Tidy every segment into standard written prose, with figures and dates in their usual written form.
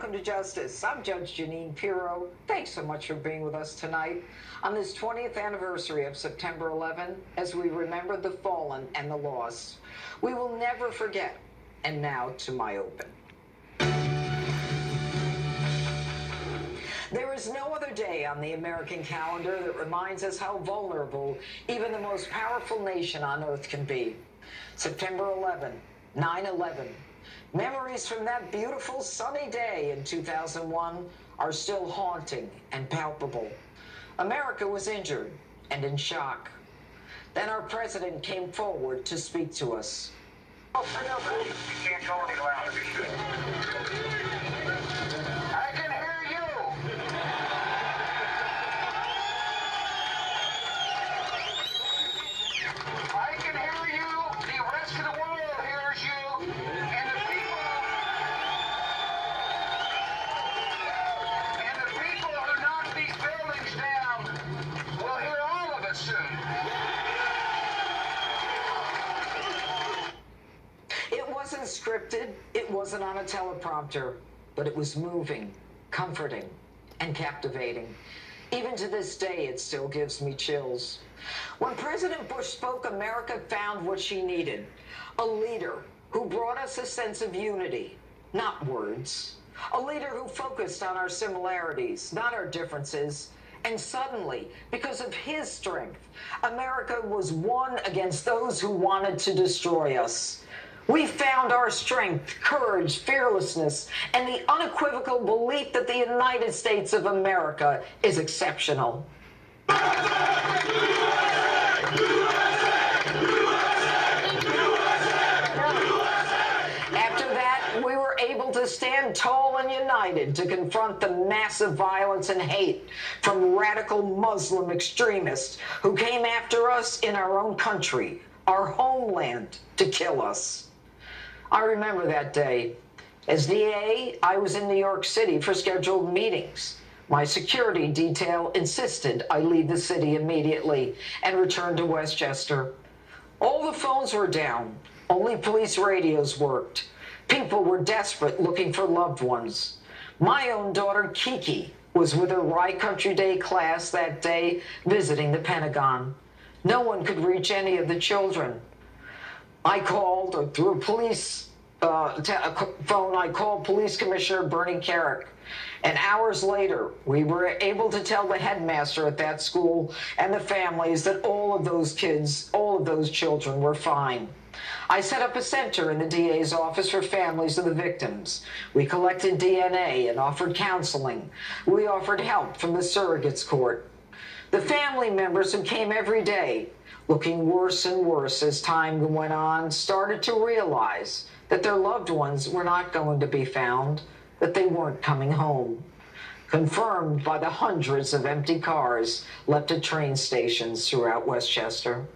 welcome to Justice. I'm Judge Jeanine Pirro. Thanks so much for being with us tonight on this 20th anniversary of September 11 as we remember the fallen and the lost. We will never forget. And now to my open. There is no other day on the American calendar that reminds us how vulnerable even the most powerful nation on earth can be. September 11, 9/11. Memories from that beautiful sunny day in 2001 are still haunting and palpable. America was injured and in shock. Then our president came forward to speak to us. You can't go any louder. I can hear you. I can hear you. The rest of the world hears you. And the people who knock these buildings down will hear all of it soon. It wasn't scripted, it wasn't on a teleprompter, but it was moving, comforting, and captivating. Even to this day, it still gives me chills. When President Bush spoke, America found what she needed. A leader who brought us a sense of unity, not words. A leader who focused on our similarities, not our differences. And suddenly, because of his strength, America was one against those who wanted to destroy us. We found our strength, courage, fearlessness, and the unequivocal belief that the United States of America is exceptional. After that, we were able to stand tall and united to confront the massive violence and hate from radical Muslim extremists who came after us in our own country, our homeland, to kill us. I remember that day. As DA, I was in New York City for scheduled meetings. My security detail insisted I leave the city immediately and return to Westchester. All the phones were down. Only police radios worked. People were desperate, looking for loved ones. My own daughter, Kiki, was with her Rye Country Day class that day, visiting the Pentagon. No one could reach any of the children. I called, or through a police phone, I called Police Commissioner Bernie Carrick. And hours later, we were able to tell the headmaster at that school and the families that all of those kids, all of those children were fine. I set up a center in the DA's office for families of the victims. We collected DNA and offered counseling. We offered help from the surrogates court. The family members who came every day, looking worse and worse as time went on, started to realize that their loved ones were not going to be found, that they weren't coming home. Confirmed by the hundreds of empty cars left at train stations throughout Westchester.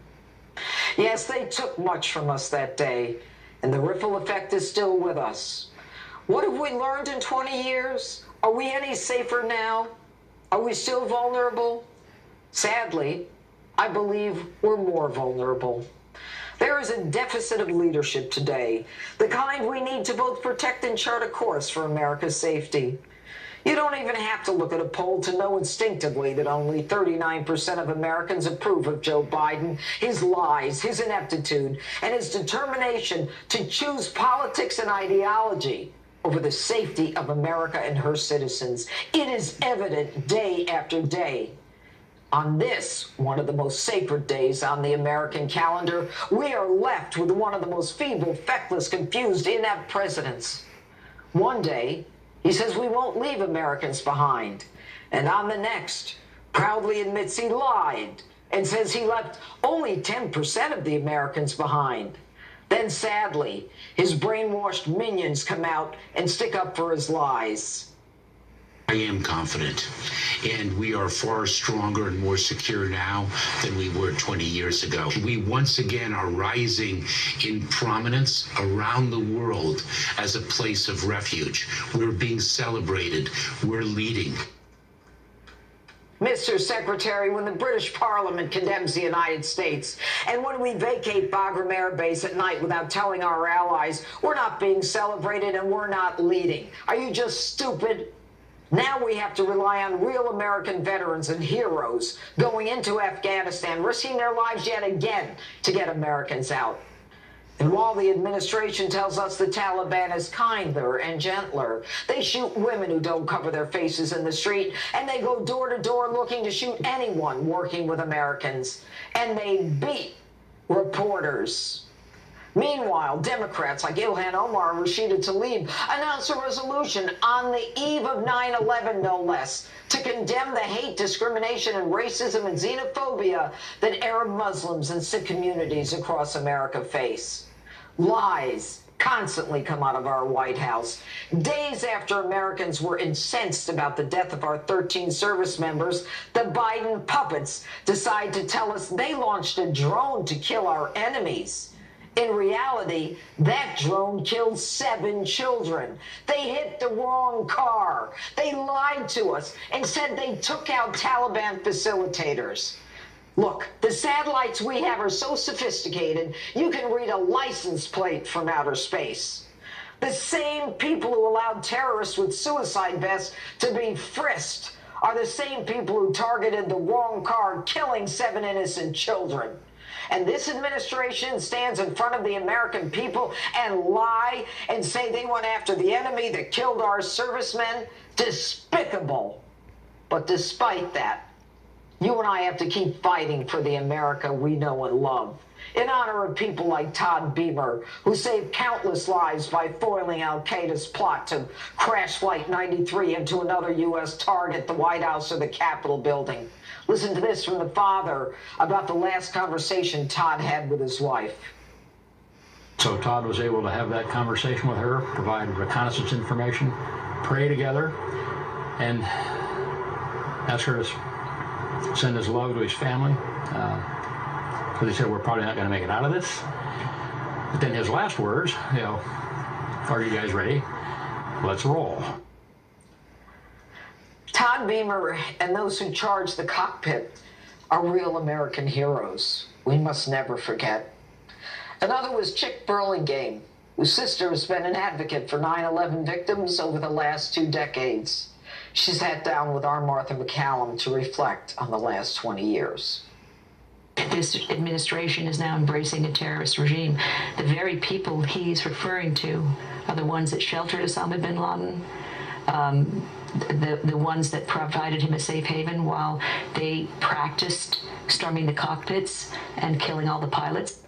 Yes, they took much from us that day, and the ripple effect is still with us. What have we learned in 20 years? Are we any safer now? Are we still vulnerable? Sadly, I believe we're more vulnerable. There is a deficit of leadership today, the kind we need to both protect and chart a course for America's safety. You don't even have to look at a poll to know instinctively that only 39% of Americans approve of Joe Biden, his lies, his ineptitude, and his determination to choose politics and ideology over the safety of America and her citizens. It is evident day after day. On this, one of the most sacred days on the American calendar, we are left with one of the most feeble, feckless, confused, inept presidents. One day, he says we won't leave Americans behind. And on the next, proudly admits he lied and says he left only 10% of the Americans behind. Then sadly, his brainwashed minions come out and stick up for his lies. I am confident, and we are far stronger and more secure now than we were 20 years ago. We once again are rising in prominence around the world as a place of refuge. We're being celebrated. We're leading. Mr. Secretary, when the British Parliament condemns the United States, and when we vacate Bagram Air Base at night without telling our allies, we're not being celebrated and we're not leading. Are you just stupid? Now we have to rely on real American veterans and heroes going into Afghanistan, risking their lives yet again to get Americans out. And while the administration tells us the Taliban is kinder and gentler, they shoot women who don't cover their faces in the street, and they go door to door looking to shoot anyone working with Americans. And they beat reporters. Meanwhile, Democrats like Ilhan Omar and Rashida Tlaib announced a resolution on the eve of 9/11, no less, to condemn the hate, discrimination, and racism and xenophobia that Arab Muslims and Sikh communities across America face. Lies constantly come out of our White House. Days after Americans were incensed about the death of our 13 service members, the Biden puppets decide to tell us they launched a drone to kill our enemies. In reality, that drone killed 7 children. They hit the wrong car. They lied to us and said they took out Taliban facilitators. Look, the satellites we have are so sophisticated, you can read a license plate from outer space. The same people who allowed terrorists with suicide vests to be frisked are the same people who targeted the wrong car, killing 7 innocent children. And this administration stands in front of the American people and lie and say they went after the enemy that killed our servicemen. Despicable. But despite that, you and I have to keep fighting for the America we know and love. In honor of people like Todd Beamer, who saved countless lives by foiling al-Qaeda's plot to crash Flight 93 into another U.S. target, the White House or the Capitol building. Listen to this from the father about the last conversation Todd had with his wife. So Todd was able to have that conversation with her, provide reconnaissance information, pray together, and ask her to send his love to his family. Because he said, we're probably not going to make it out of this. But then his last words, are you guys ready? Let's roll. Todd Beamer and those who charge the cockpit are real American heroes. We must never forget. Another was Chick Burlingame, whose sister has been an advocate for 9/11 victims over the last 2 decades. She sat down with our Martha McCallum to reflect on the last 20 years. This administration is now embracing a terrorist regime. The very people he's referring to are the ones that sheltered Osama bin Laden, the ones that provided him a safe haven while they practiced storming the cockpits and killing all the pilots.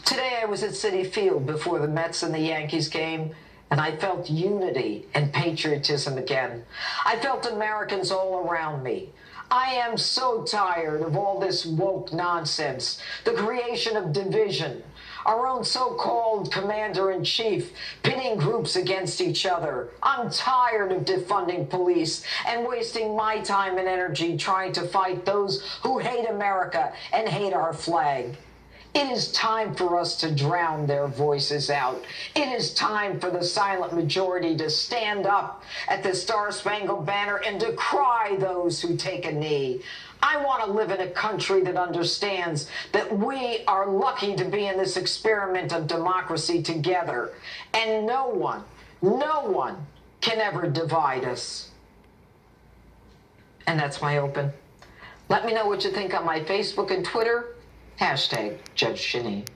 Today I was at Citi Field before the Mets and the Yankees game, and I felt unity and patriotism again. I felt Americans all around me. I am so tired of all this woke nonsense, the creation of division, our own so-called commander-in-chief pitting groups against each other. I'm tired of defunding police and wasting my time and energy trying to fight those who hate America and hate our flag. It is time for us to drown their voices out. It is time for the silent majority to stand up at the Star-Spangled Banner and decry those who take a knee. I want to live in a country that understands that we are lucky to be in this experiment of democracy together, and no one can ever divide us. And that's my open. Let me know what you think on my Facebook and Twitter. #Judge Jeanine.